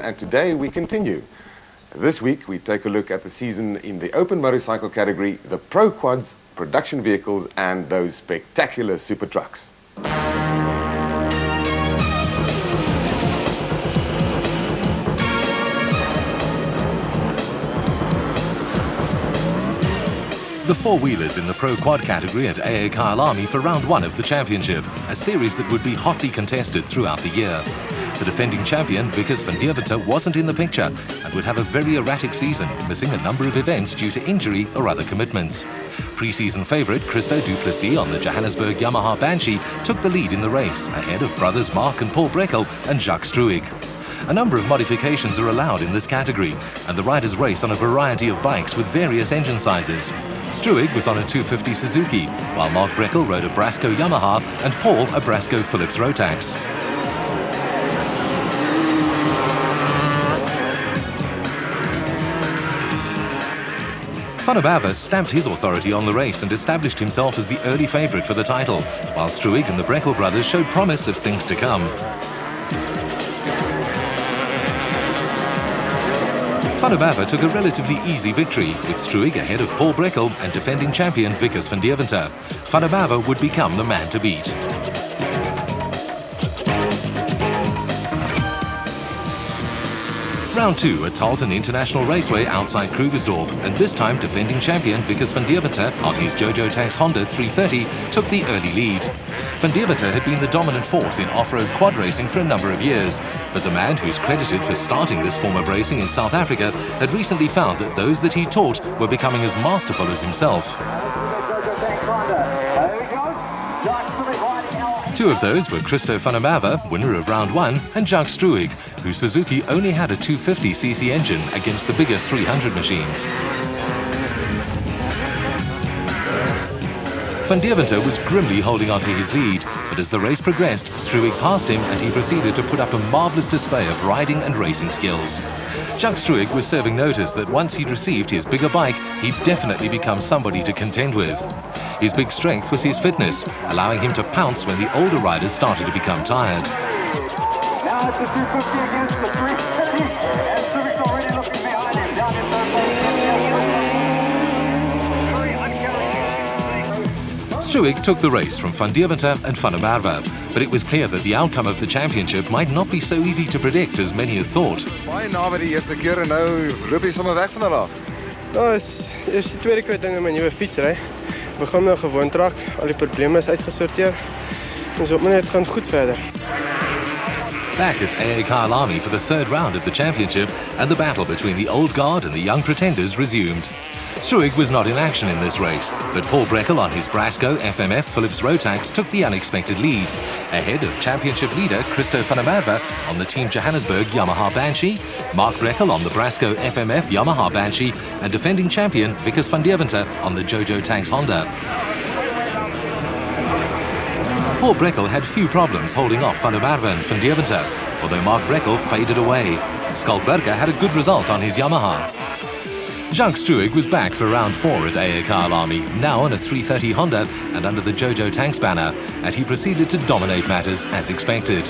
and today we continue. This week we take a look at the season in the open motorcycle category, the Pro Quads, production vehicles and those spectacular super trucks. The four-wheelers in the Pro Quad category at AA Kyalami for round one of the championship, a series that would be hotly contested throughout the year. The defending champion, Wikus van Deventer, wasn't in the picture and would have a very erratic season, missing a number of events due to injury or other commitments. Pre-season favourite Christo Du Plessis on the Johannesburg Yamaha Banshee took the lead in the race, ahead of brothers Mark and Paul Breckel and Jacques Struwig. A number of modifications are allowed in this category, and the riders race on a variety of bikes with various engine sizes. Struwig was on a 250 Suzuki, while Mark Breckel rode a Brasco Yamaha and Paul a Brasco Phillips Rotax. Van der Merwe stamped his authority on the race and established himself as the early favourite for the title, while Struwig and the Breckel brothers showed promise of things to come. Van der Merwe took a relatively easy victory, with Struwig ahead of Paul Breckel and defending champion Wikus van Deventer. Van der Merwe would become the man to beat. Round two at Talton International Raceway outside Krugersdorp, and this time defending champion Wikus van Deventer on his Jojo Tanks Honda 330 took the early lead. Van Deventer had been the dominant force in off-road quad racing for a number of years, but the man who's credited for starting this form of racing in South Africa had recently found that those that he taught were becoming as masterful as himself. Two of those were Christo van der Merwe, winner of round one, and Jacques Struwig, whose Suzuki only had a 250cc engine against the bigger 300 machines. Van Deventer was grimly holding on to his lead, but as the race progressed, Struwig passed him and he proceeded to put up a marvellous display of riding and racing skills. Jacques Struwig was serving notice that once he'd received his bigger bike, he'd definitely become somebody to contend with. His big strength was his fitness, allowing him to pounce when the older riders started to become tired. Now it's the 250 against the 330, and Struwig's already looking behind him, down in third place. Struwig took the race from Van Deventer and Van der Merwe, but it was clear that the outcome of the championship might not be so easy to predict as many had thought. Baie naby die eerste keer en nou loop jy sommer weg van hulle af. Ja, is die tweede keer ding in my nuwe fietsry. Begin nou gewoon trek, al die probleme is uitgesorteer. Ons hoop net gaan goed verder. Back at AA Kyalami for the third round of the championship, and the battle between the old guard and the young pretenders resumed. Struwig was not in action in this race, but Paul Breckel on his Brasco FMF Phillips Rotax took the unexpected lead, ahead of championship leader Christo van der Merwe on the Team Johannesburg Yamaha Banshee, Mark Breckel on the Brasco FMF Yamaha Banshee, and defending champion Wikus van Deventer on the Jojo Tanks Honda. Paul Breckel had few problems holding off Van der Merwe and Van Deventer, although Mark Breckel faded away. Skalkberger had a good result on his Yamaha. Jacques Struwig was back for round four at AA Kyalami, now on a 330 Honda and under the Jojo Tanks banner, and he proceeded to dominate matters as expected.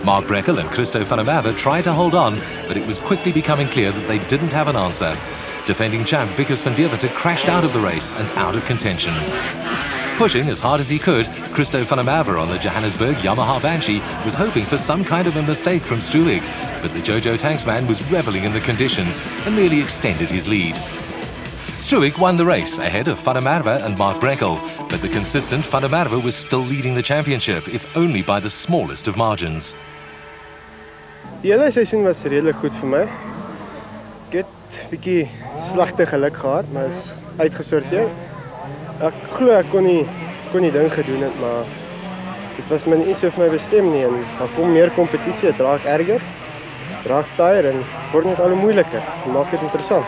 Mark Breckel and Christo van der Merwe tried to hold on, but it was quickly becoming clear that they didn't have an answer. Defending champ Wikus van Deventer crashed out of the race and out of contention. Pushing as hard as he could, Christo van der Merwe on the Johannesburg Yamaha Banshee was hoping for some kind of a mistake from Struwig, but the Jojo Tanks man was revelling in the conditions and merely extended his lead. Struwig won the race ahead of Van der Merwe and Mark Breckel, but the consistent Van der Merwe was still leading the championship, if only by the smallest of margins. Die hele seisoen was redelik goed vir my. Ek het 'n bietjie slegte geluk gehad, maar is uitgesorteer. Ek glo ek kon die ding gedoen het, maar dit was my nie so vir my bestem nie en daar kom meer kompetisie, dit raak erger, raak taaier en word net al hoe moeiliker. Dit maak dit interessant.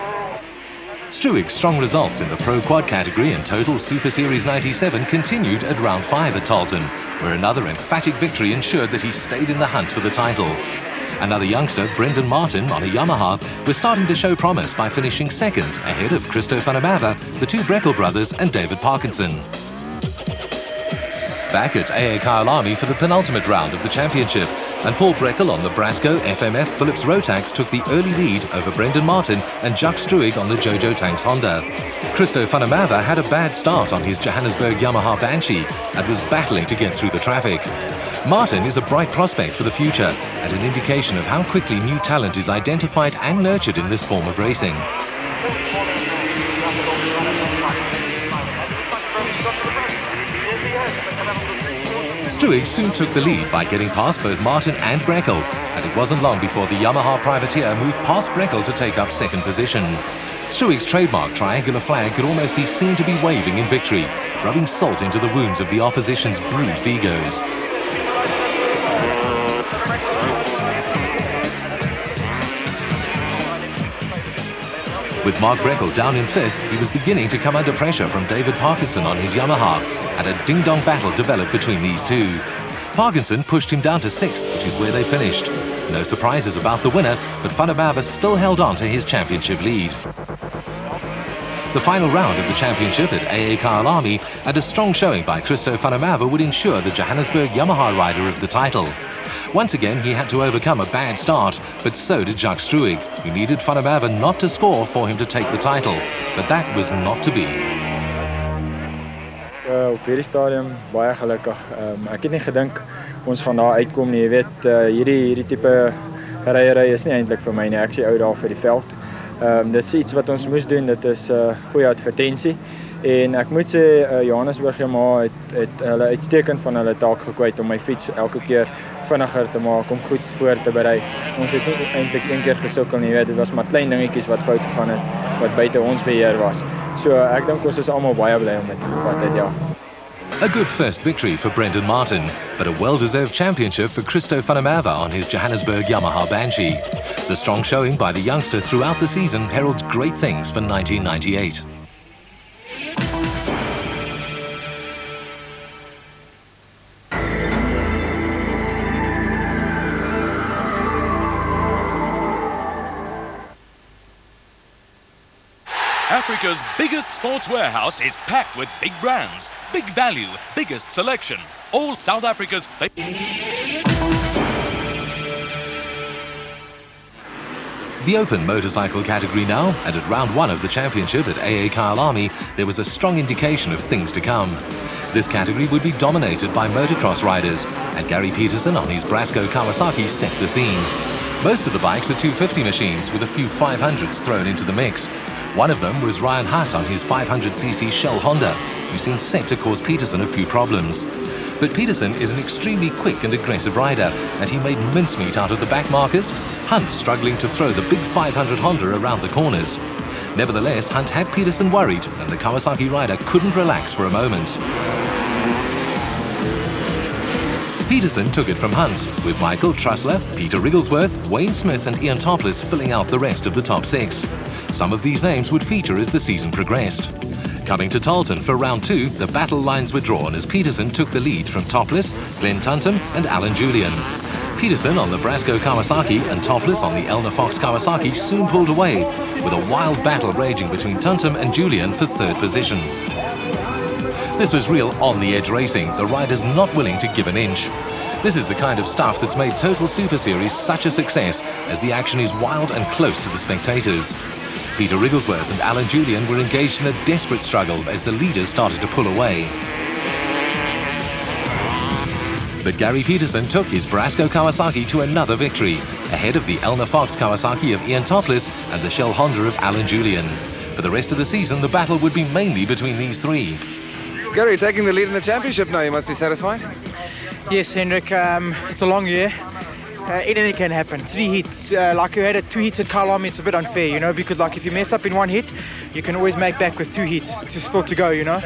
Struwig's strong results in the Pro Quad category and Total Super Series 97 continued at round 5 at Talton, where another emphatic victory ensured that he stayed in the hunt for the title. Another youngster, Brendan Martin, on a Yamaha, was starting to show promise by finishing second, ahead of Christo van der Merwe, the two Breckel brothers and David Parkinson. Back at AA Kyalami for the penultimate round of the championship, And Paul Breckel on the Brasco FMF Philips Rotax took the early lead over Brendan Martin and Jacques Struig on the Jojo Tanks Honda. Christo van der Merwe had a bad start on his Johannesburg Yamaha Banshee and was battling to get through the traffic. Martin is a bright prospect for the future and an indication of how quickly new talent is identified and nurtured in this form of racing. Struig soon took the lead by getting past both Martin and Breckel, and it wasn't long before the Yamaha Privateer moved past Breckel to take up second position. Struig's trademark triangular flag could almost be seen to be waving in victory, rubbing salt into the wounds of the opposition's bruised egos. With Mark Breckel down in fifth, he was beginning to come under pressure from David Parkinson on his Yamaha, and a ding-dong battle developed between these two. Parkinson pushed him down to sixth, which is where they finished. No surprises about the winner, but Van der Merwe still held on to his championship lead. The final round of the championship at AA Kyalami and a strong showing by Christo van der Merwe would ensure the Johannesburg Yamaha rider of the title. Once again, he had to overcome a bad start, but so did Jacques Struig, who needed Van der Merwe not to score for him to take the title. But that was not to be. Op hierdie stadium baie gelukkig. Ek het nie gedink ons gaan daar uitkom nie. Jy weet, hierdie tipe ryery is nie eintlik vir my nie. Ek sê ou daar vir die veld. Dit is iets wat ons moes doen. Dit is goeie advertensie. En ek moet sê Johannesburg Yamaha het hulle uitstekend van hulle taak gekwyt om my fiets elke keer vinniger te maak, om goed voor te berei. Ons het nie eintlik een keer gesukkel nie. Jy weet, dit was maar klein dingetjies wat fout gegaan het, wat buite ons beheer was. So ek dink ons is almal baie bly om dit te vat uit, ja. A good first victory for Brendan Martin, but a well-deserved championship for Christo van der Merwe on his Johannesburg Yamaha Banshee. The strong showing by the youngster throughout the season heralds great things for 1998. Africa's biggest sports warehouse is packed with big brands, big value, biggest selection. All South Africa's The open motorcycle category now, and at round one of the championship at AA Kyalami, there was a strong indication of things to come. This category would be dominated by motocross riders, and Gary Peterson on his Brasco Kawasaki set the scene. Most of the bikes are 250 machines with a few 500s thrown into the mix. One of them was Ryan Hart on his 500cc Shell Honda, who seemed set to cause Peterson a few problems. But Peterson is an extremely quick and aggressive rider, and he made mincemeat out of the back markers, Hunt struggling to throw the big 500 Honda around the corners. Nevertheless, Hunt had Peterson worried, and the Kawasaki rider couldn't relax for a moment. Peterson took it from Hunt, with Michael Trussler, Peter Wrigglesworth, Wayne Smith and Ian Topless filling out the rest of the top six. Some of these names would feature as the season progressed. Coming to Tarleton for round two, the battle lines were drawn as Peterson took the lead from Topless, Glenn Tuntum and Alan Julian. Peterson on the Brasco Kawasaki and Topless on the Elna Fox Kawasaki soon pulled away, with a wild battle raging between Tuntum and Julian for third position. This was real on-the-edge racing, the riders not willing to give an inch. This is the kind of stuff that's made Total Super Series such a success, as the action is wild and close to the spectators. Peter Wrigglesworth and Alan Julian were engaged in a desperate struggle as the leaders started to pull away. But Gary Peterson took his Brasco Kawasaki to another victory, ahead of the Elna Fox Kawasaki of Ian Topless and the Shell Honda of Alan Julian. For the rest of the season, the battle would be mainly between these three. Gary, taking the lead in the championship now, you must be satisfied? Yes, Hendrik, it's a long year. Anything can happen. 3 heats, like you had 2 heats at Kyalami, it's a bit unfair, you know, because like if you mess up in 1 hit, you can always make back with 2 heats still to go, you know.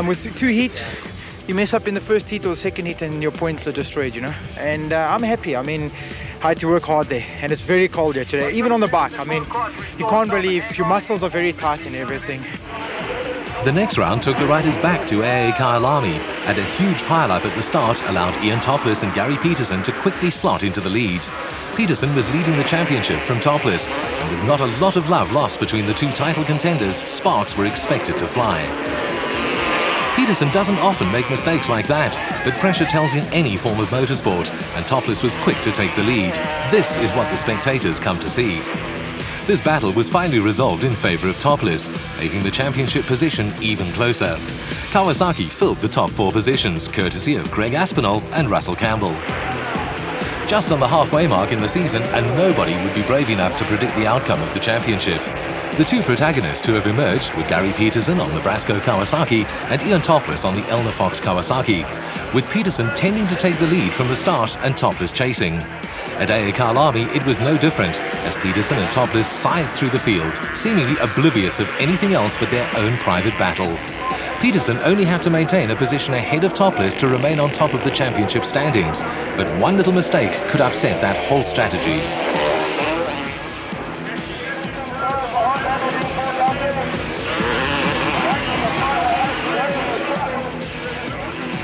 With 2 heats, you mess up in the first heat or the second heat and your points are destroyed, you know. And I'm happy. I mean, I had to work hard there, and it's very cold here today, even on the bike. I mean, you can't believe your muscles are very tight and everything. The next round took the riders back to AA Kyalami, and a huge pile-up at the start allowed Ian Topless and Gary Peterson to quickly slot into the lead. Peterson was leading the championship from Topless, and with not a lot of love lost between the two title contenders, sparks were expected to fly. Peterson doesn't often make mistakes like that, but pressure tells in any form of motorsport, and Topless was quick to take the lead. This is what the spectators come to see. This battle was finally resolved in favour of Topless, making the championship position even closer. Kawasaki filled the top 4 positions, courtesy of Greg Aspinall and Russell Campbell. Just on the halfway mark in the season, and nobody would be brave enough to predict the outcome of the championship. The two protagonists who have emerged were Gary Peterson on the Brasco Kawasaki and Ian Topless on the Elna Fox Kawasaki, with Peterson tending to take the lead from the start and Topless chasing. At AA Kyalami, it was no different, as Peterson and Topless scythed through the field, seemingly oblivious of anything else but their own private battle. Peterson only had to maintain a position ahead of Topless to remain on top of the championship standings, but one little mistake could upset that whole strategy.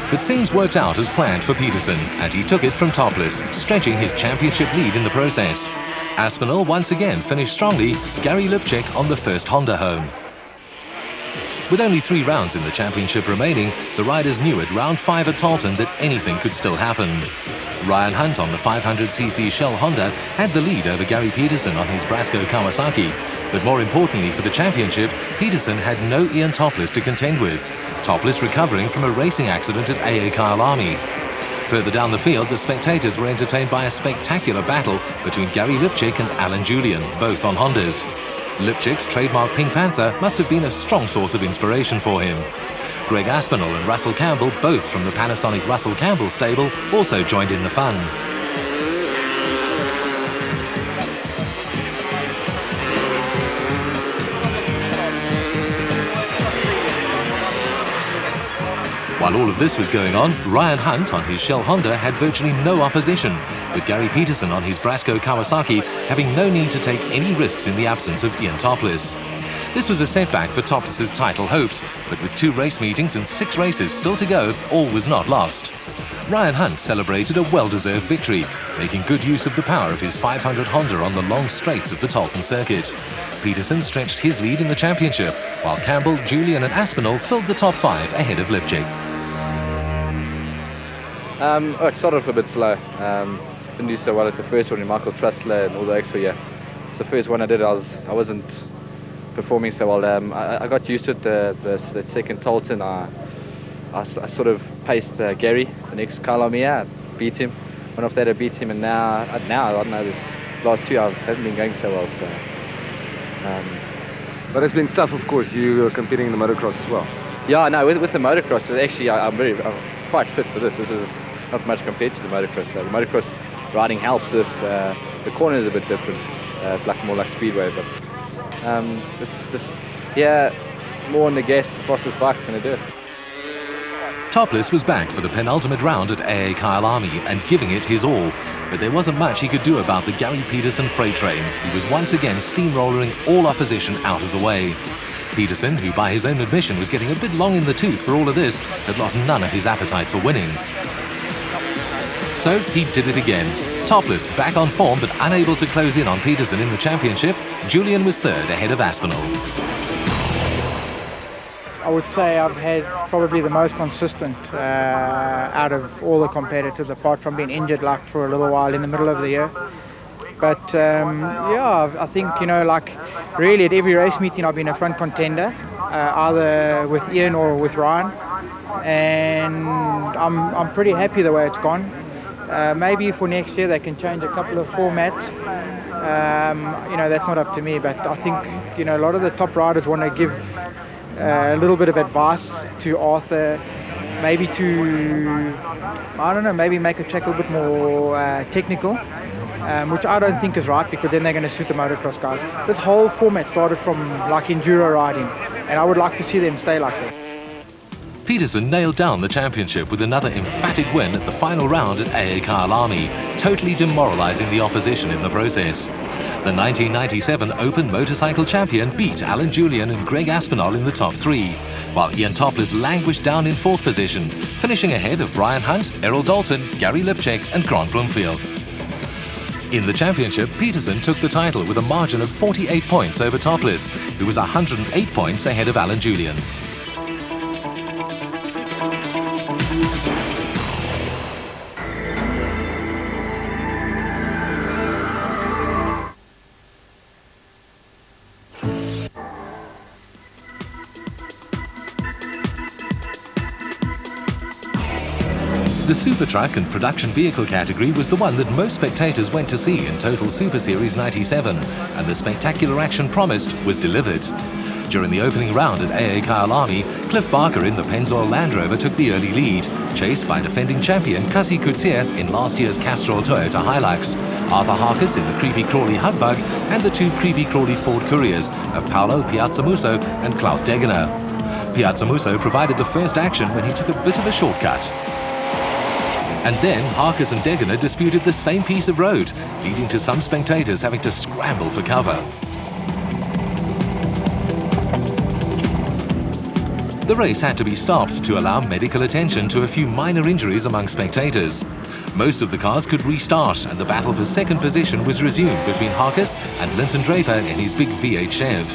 But things worked out as planned for Peterson, and he took it from Topless, stretching his championship lead in the process. Aspinall once again finished strongly, Gary Lipchek on the first Honda home. With only 3 rounds in the championship remaining, the riders knew at round 5 at Taunton that anything could still happen. Ryan Hunt on the 500cc Shell Honda had the lead over Gary Peterson on his Brasco Kawasaki, but more importantly for the championship, Peterson had no Ian Topless to contend with. Topless recovering from a racing accident at AA Kyalami. Further down the field, the spectators were entertained by a spectacular battle between Gary Lipchek and Alan Julian, both on Hondas. Lipchek's trademark Pink Panther must have been a strong source of inspiration for him. Greg Aspinall and Russell Campbell, both from the Panasonic Russell Campbell stable, also joined in the fun. While all of this was going on, Ryan Hunt on his Shell Honda had virtually no opposition, with Gary Peterson on his Brasco Kawasaki having no need to take any risks in the absence of Ian Topless. This was a setback for Topless's title hopes, but with 2 race meetings and 6 races still to go, all was not lost. Ryan Hunt celebrated a well-deserved victory, making good use of the power of his 500 Honda on the long straights of the Taunton circuit. Peterson stretched his lead in the championship, while Campbell, Julian and Aspinall filled the top 5 ahead of Lipchek. It started off a bit slow. Didn't do so well at the first one in Michael Trussler and all the extra year. It's the first one I did. I wasn't performing so well. I got used to it. The second Taunton, I sort of paced Gary. The next Kyalami, I beat him. Went off there to beat him, and now I don't know. This last 2 I haven't been going so well. So. But it's been tough, of course. You are competing in the motocross as well. Yeah, no. With the motocross, actually, I'm quite fit for this. This is not much compared to the motocross. The motocross riding helps this. The corner is a bit different. It's like more like speedway, but it's just more on the gas. The fastest bike's going to do it. Topless was back for the penultimate round at AA Kyalami and giving it his all, but there wasn't much he could do about the Gary Peterson freight train, who was once again steamrolling all opposition out of the way. Peterson, who by his own admission was getting a bit long in the tooth for all of this, had lost none of his appetite for winning. So he did it again. Topless back on form but unable to close in on Peterson in the championship, Julian was 3rd ahead of Aspinall. I would say I've had probably the most consistent out of all the competitors, apart from being injured like for a little while in the middle of the year. But I think, really at every race meeting I've been a front contender, either with Ian or with Ryan, and I'm pretty happy the way it's gone. Maybe for next year they can change a couple of formats. That's not up to me, but I think a lot of the top riders want to give a little bit of advice to Arthur, maybe maybe make the track a little bit more technical. Which I don't think is right, because then they're going to suit the motocross guys. This whole format started from like enduro riding, and I would like to see them stay like that. Peterson nailed down the championship with another emphatic win at the final round at AA Kyalami, totally demoralising the opposition in the process. The 1997 Open Motorcycle Champion beat Alan Julian and Greg Aspinall in the top 3, while Ian Topless languished down in 4th position, finishing ahead of Ryan Hunt, Errol Dalton, Gary Lipchek and Grant Bloomfield. In the championship, Peterson took the title with a margin of 48 points over Topless, who was 108 points ahead of Alan Julian. The Super Truck and Production Vehicle category was the one that most spectators went to see in Total Super Series 97, and the spectacular action promised was delivered. During the opening round at AA Kyalami, Cliff Barker in the Pennzoil Land Rover took the early lead, chased by defending champion Kasi Coetzee in last year's Castrol Toyota Hilux, Arthur Harkis in the Creepy Crawly Hugbug, and the two Creepy Crawly Ford Couriers of Paolo Piazzamuso and Klaus Degener. Piazzamuso provided the first action when he took a bit of a shortcut. And then Harkis and Degener disputed the same piece of road, leading to some spectators having to scramble for cover. The race had to be stopped to allow medical attention to a few minor injuries among spectators. Most of the cars could restart, and the battle for second position was resumed between Harkis and Linton Draper in his big V8 Chev.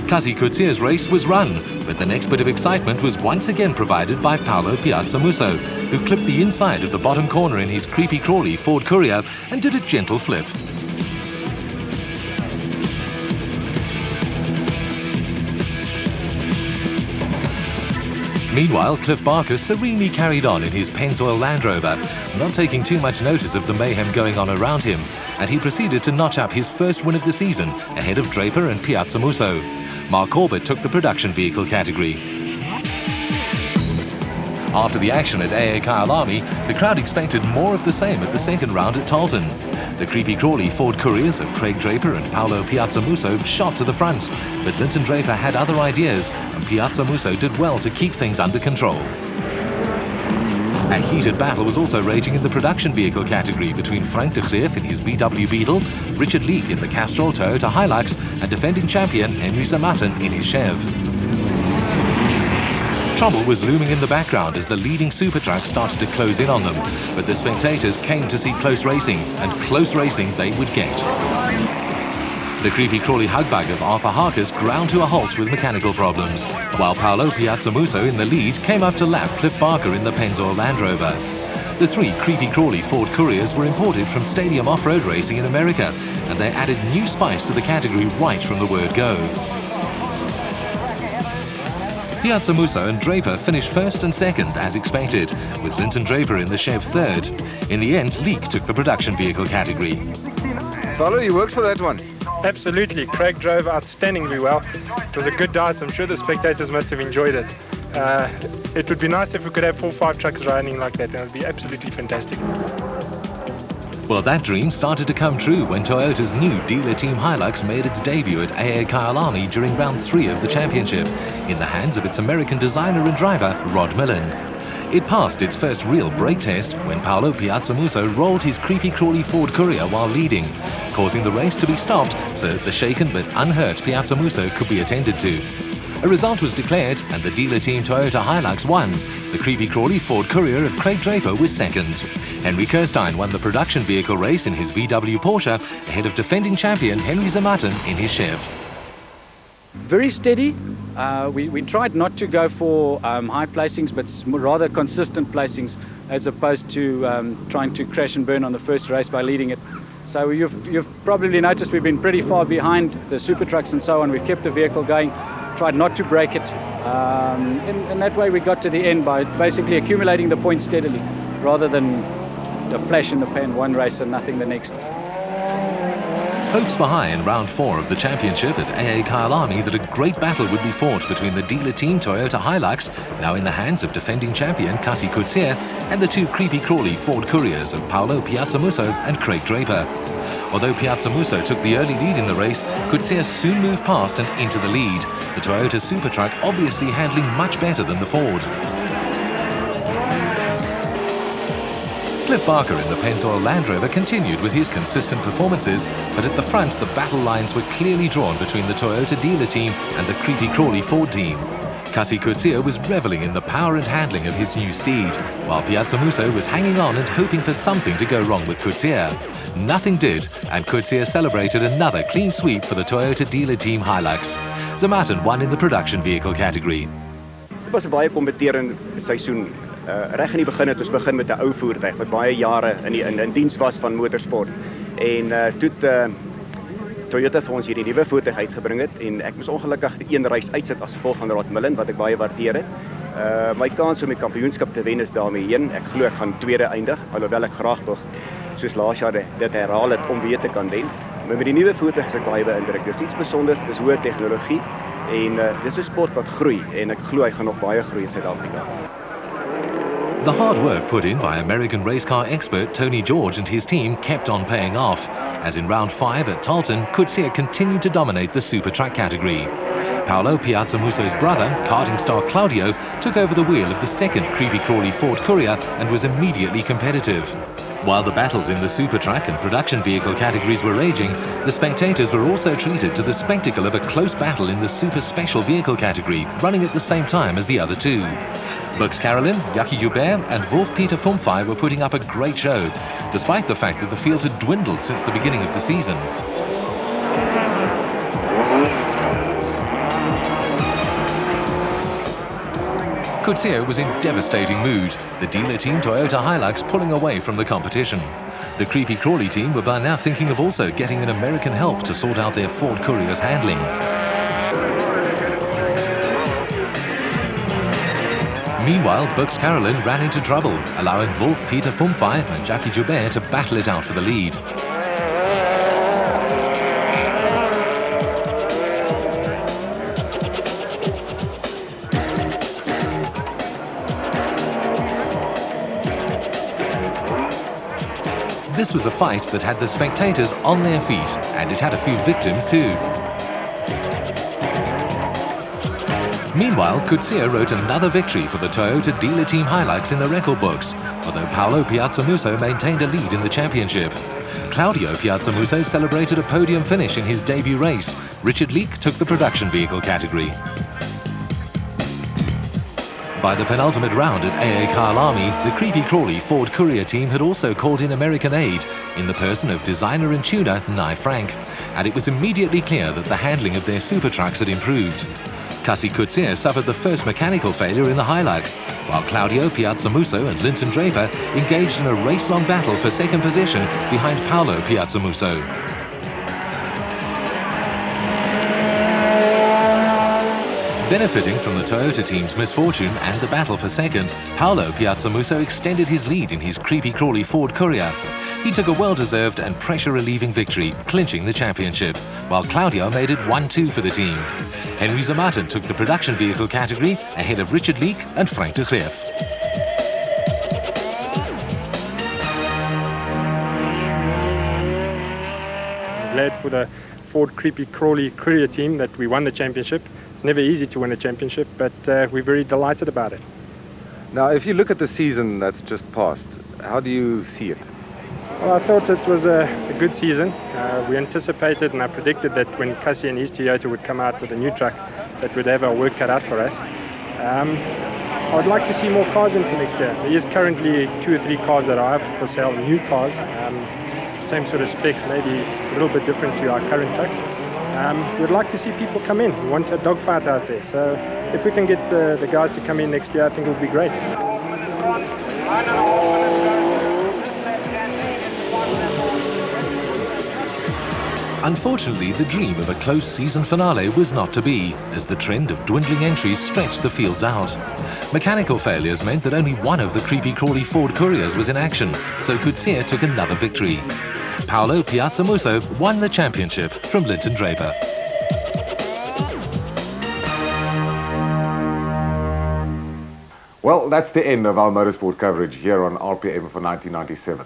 Kasi Coetzee's race was run, but the next bit of excitement was once again provided by Paolo Piazzamuso, who clipped the inside of the bottom corner in his Creepy Crawly Ford Courier and did a gentle flip. Meanwhile, Cliff Barker serenely carried on in his Pennzoil Land Rover, not taking too much notice of the mayhem going on around him, and he proceeded to notch up his first win of the season ahead of Draper and Piazzamuso. Mark Corbett took the production vehicle category. After the action at AA Kyalami, the crowd expected more of the same at the second round at Tolton. The Creepy Crawly Ford Couriers of Craig Draper and Paolo Piazzamuso shot to the front, but Linton Draper had other ideas, and Piazzamuso did well to keep things under control. A heated battle was also raging in the production vehicle category between Frank de Greef in his VW Beetle, Richard Leek in the Castrol Toyota Hilux, and defending champion Henry Zamatin in his Chev. Trouble was looming in the background as the leading super trucks started to close in on them, but the spectators came to see close racing, and close racing they would get. The Creepy Crawly Hugbug of Arthur Harkis ground to a halt with mechanical problems, while Paolo Piazzamuso in the lead came up to lap Cliff Barker in the Pennzoil Land Rover. The three Creepy Crawly Ford Couriers were imported from Stadium Off-Road Racing in America, and they added new spice to the category right from the word go. Piazzamuso and Draper finished first and second, as expected, with Linton Draper in the Chev third. In the end, Leek took the production vehicle category. Paolo, you worked for that one. Absolutely. Craig drove outstandingly well. It was a good dance. I'm sure the spectators must have enjoyed it. It would be nice if we could have 4 or 5 trucks riding like that. It would be absolutely fantastic. Well, that dream started to come true when Toyota's new dealer team Hilux made its debut at AA Kyalami during round 3 of the championship, in the hands of its American designer and driver, Rod Millen. It passed its first real brake test when Paolo Piazzamuso rolled his Creepy Crawly Ford Courier while leading, causing the race to be stopped so that the shaken but unhurt Piazzamuso could be attended to. A result was declared and the dealer team Toyota Hilux won. The Creepy Crawly Ford Courier of Craig Draper was second. Henry Kirstein won the production vehicle race in his VW Porsche ahead of defending champion Henry Zamatin in his Chev. Very steady. We tried not to go for high placings, but rather consistent placings, as opposed to trying to crash and burn on the first race by leading it. So you've probably noticed we've been pretty far behind the super trucks and so on. We've kept the vehicle going, tried not to break it. In that way we got to the end by basically accumulating the points steadily, rather than a flash in the pan one race and nothing the next. Hopes were high in round 4 of the championship at AA Kyalami that a great battle would be fought between the dealer team Toyota Hilux, now in the hands of defending champion Kasi Coetzee, and the two Creepy Crawly Ford Couriers of Paolo Piazzamuso and Craig Draper. Although Piazzamuso took the early lead in the race, Coetzee soon moved past and into the lead, the Toyota Super Truck obviously handling much better than the Ford. Cliff Barker in the Pennzoil Land Rover continued with his consistent performances, but at the front the battle lines were clearly drawn between the Toyota dealer team and the Creepy Crawly Ford team. Kasi Coetzee was reveling in the power and handling of his new steed, while Piazzamuso was hanging on and hoping for something to go wrong with Coetzee. Nothing did, and Coetzee celebrated another clean sweep for the Toyota dealer team Hilux. Zamatin won in the production vehicle category. Dit was 'n baie kompeterende seisoen. Reg in die begin het ons begin met 'n ou voertuig wat baie jare in diens was van motorsport. En toe Toyota vir ons hierdie nuwe voertuig uitgebring het en ek moes ongelukkig die een reis uitsit as gevolg van Rod Millen wat ek baie waardeer het. My kans om die kampioenskap te wen is daarmee heen. Ek glo ek gaan tweede eindig, alhoewel ek graag tog soos laas jaar dit herhaal het om weer te kan wen. Maar met die nuwe voertuig is ek baie beïndruk. Dis iets besonders, dis hoë tegnologie en dis 'n sport wat groei en ek glo hy gaan nog baie groei in Suid-Afrika. The hard work put in by American race car expert Tony George and his team kept on paying off, as in round 5 at Tarleton, Coetzee continued to dominate the super truck category. Paolo Piazzamuso's brother, karting star Claudio, took over the wheel of the second creepy-crawly Ford Courier and was immediately competitive. While the battles in the super truck and production vehicle categories were raging, the spectators were also treated to the spectacle of a close battle in the super special vehicle category, running at the same time as the other two. Bux Carolyn, Jackie Joubert and Wolf-Peter Fumfai were putting up a great show, despite the fact that the field had dwindled since the beginning of the season. Coetzee was in devastating mood, the dealer team Toyota Hilux pulling away from the competition. The creepy-crawly team were by now thinking of also getting an American help to sort out their Ford Courier's handling. Meanwhile, Bux Carolyn ran into trouble, allowing Wolf-Peter Fumfai and Jackie Joubert to battle it out for the lead. This was a fight that had the spectators on their feet, and it had a few victims too. Meanwhile, Coetzee wrote another victory for the Toyota dealer team Hilux in the record books, although Paolo Piazzamuso maintained a lead in the championship. Claudio Piazzamuso celebrated a podium finish in his debut race. Richard Leake took the production vehicle category. By the penultimate round at AA Kyalami, the creepy-crawly Ford Courier team had also called in American aid in the person of designer and tuner Nye Frank, and it was immediately clear that the handling of their super trucks had improved. Cassie Coetzee suffered the first mechanical failure in the Hilux, while Claudio Piazzamuso and Linton Draper engaged in a race-long battle for second position behind Paolo Piazzamuso. Benefiting from the Toyota team's misfortune and the battle for second, Paolo Piazzamuso extended his lead in his creepy-crawly Ford Courier. He took a well-deserved and pressure-relieving victory, clinching the championship, while Claudio made it 1-2 for the team. Henry Zermatten took the production vehicle category ahead of Richard Leake and Frank de Greef. I'm glad for the Ford creepy-crawly Courier team that we won the championship. It's never easy to win a championship, but we're very delighted about it. Now, if you look at the season that's just passed, how do you see it? Well, I thought it was a good season. We anticipated and I predicted that when Cassie and his Toyota would come out with a new truck, that would have our work cut out for us. I would like to see more cars in for next year. There is currently 2 or 3 cars that I have for sale, new cars, same sort of specs, maybe a little bit different to our current trucks. We'd like to see people come in. We want a dogfight out there. So if we can get the guys to come in next year, I think it would be great. Unfortunately, the dream of a close season finale was not to be, as the trend of dwindling entries stretched the fields out. Mechanical failures meant that only one of the creepy-crawly Ford Couriers was in action, so Coetzee took another victory. Paolo Piazzamuso won the championship from Linton Draper. Well, that's the end of our motorsport coverage here on RPM for 1997.